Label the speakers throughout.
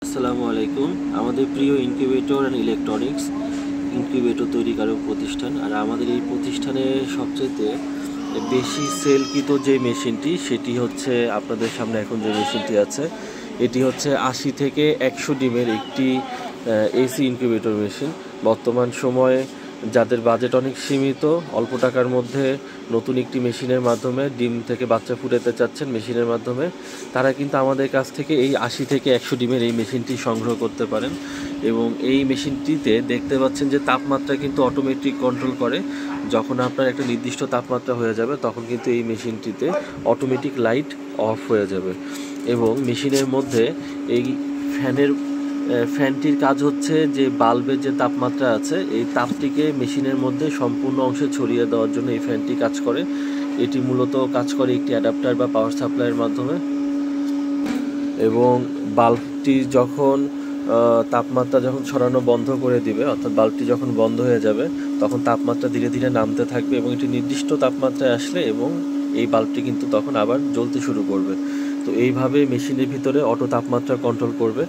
Speaker 1: আসসালামু আলাইকুম। আমাদের প্রিয় ইনকিউবেটর অ্যান্ড ইলেকট্রনিক্স ইনকিউবেটর তৈরিকারক প্রতিষ্ঠান, আর আমাদের এই প্রতিষ্ঠানে সবচেয়ে বেশি সেলকৃত যে মেশিনটি সেটি হচ্ছে আপনাদের সামনে এখন যে মেশিনটি আছে, এটি হচ্ছে 80 থেকে 100 ডিমের একটি এসি ইনকিউবেটর মেশিন। বর্তমান সময়ে যাদের বাজেট অনেক সীমিত, অল্প টাকার মধ্যে নতুন একটি মেশিনের মাধ্যমে ডিম থেকে বাচ্চা ফুটাতে চাচ্ছেন মেশিনের মাধ্যমে, তারা কিন্তু আমাদের কাছ থেকে এই 80 থেকে 100 ডিমের এই মেশিনটি সংগ্রহ করতে পারেন। এবং এই মেশিনটিতে দেখতে পাচ্ছেন যে তাপমাত্রা কিন্তু অটোমেটিক কন্ট্রোল করে। যখন আপনার একটা নির্দিষ্ট তাপমাত্রা হয়ে যাবে তখন কিন্তু এই মেশিনটিতে অটোমেটিক লাইট অফ হয়ে যাবে। এবং মেশিনের মধ্যে এই ফ্যানটির কাজ হচ্ছে যে বাল্বের যে তাপমাত্রা আছে এই তাপটিকে মেশিনের মধ্যে সম্পূর্ণ অংশে ছড়িয়ে দেওয়ার জন্য এই ফ্যানটি কাজ করে। এটি মূলত কাজ করে একটি অ্যাডাপ্টার বা পাওয়ার সাপ্লাইয়ের মাধ্যমে। এবং বাল্বটি যখন তাপমাত্রা যখন ছড়ানো বন্ধ করে দিবে, অর্থাৎ বাল্বটি যখন বন্ধ হয়ে যাবে, তখন তাপমাত্রা ধীরে ধীরে নামতে থাকবে এবং এটি নির্দিষ্ট তাপমাত্রায় আসলে এবং এই বাল্বটি কিন্তু তখন আবার জ্বলতে শুরু করবে। তো এইভাবে মেশিনের ভিতরে অটো তাপমাত্রা কন্ট্রোল করবে।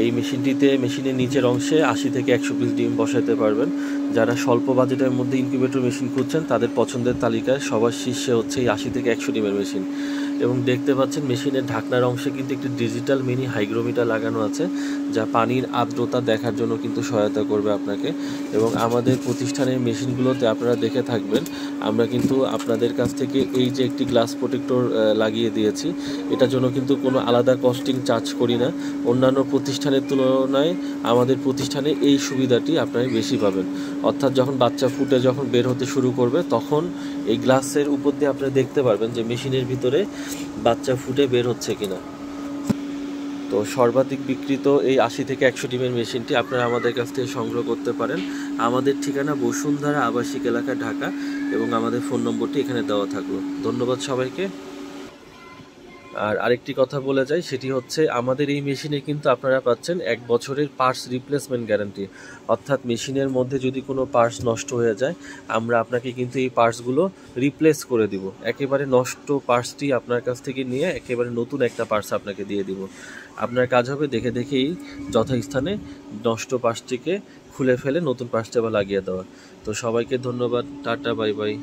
Speaker 1: এই মেশিনটিতে মেশিনের নিচের অংশে 80 থেকে 100 পিস ডিম বসাতে পারবেন। যারা স্বল্প বাজেটের মধ্যে ইনকিউবেটর মেশিন খুঁজছেন তাদের পছন্দের তালিকায় সবার শীর্ষে হচ্ছে এই 80 থেকে 100 ডিমের মেশিন। এবং দেখতে পাচ্ছেন মেশিনের ঢাকনার অংশে কিন্তু একটি ডিজিটাল মিনি হাইগ্রোমিটার লাগানো আছে, যা পানির আর্দ্রতা দেখার জন্য কিন্তু সহায়তা করবে আপনাকে। এবং আমাদের প্রতিষ্ঠানের মেশিনগুলোতে আপনারা দেখে থাকবেন, আমরা কিন্তু আপনাদের কাছ থেকে এই যে একটি গ্লাস প্রোটেক্টর লাগিয়ে দিয়েছি, এটার জন্য কিন্তু কোনো আলাদা কস্টিং চার্জ করি না। অন্যান্য প্রতিষ্ঠানের তুলনায় আমাদের প্রতিষ্ঠানে এই সুবিধাটি আপনারা বেশি পাবেন। অর্থাৎ যখন বাচ্চা ফুটে যখন বের হতে শুরু করবে তখন এই গ্লাসের উপর দিয়ে আপনারা দেখতে পারবেন যে মেশিনের ভিতরে বাচ্চা ফুটে বের হচ্ছে কিনা। তো সর্বাধিক বিক্রিত এই 80 থেকে 100 ডিমের মেশিনটি আপনারা আমাদের কাছ থেকে সংগ্রহ করতে পারেন। আমাদের ঠিকানা বসুন্ধরা আবাসিক এলাকা, ঢাকা, এবং আমাদের ফোন নম্বরটি এখানে দেওয়া থাকলো। ধন্যবাদ সবাইকে। আর আরেকটি কথা বলে যাই, সেটি হচ্ছে আমাদের এই মেশিনে কিন্তু আপনারা পাচ্ছেন 1 বছরের পার্টস রিপ্লেসমেন্ট গ্যারান্টি। অর্থাৎ মেশিনের মধ্যে যদি কোনো পার্টস নষ্ট হয়ে যায়, আমরা আপনাকে কিন্তু এই পার্টসগুলো রিপ্লেস করে দিব। একেবারে নষ্ট পার্টসটি আপনার কাছ থেকে নিয়ে একেবারে নতুন একটা পার্টস আপনাকে দিয়ে দিব। আপনার কাজ হবে দেখে দেখেই যথাস্থানে নষ্ট পার্টসটিকে খুলে ফেলে নতুন পার্টসটি আবার লাগিয়ে দেওয়া। তো সবাইকে ধন্যবাদ। Tata, bye bye.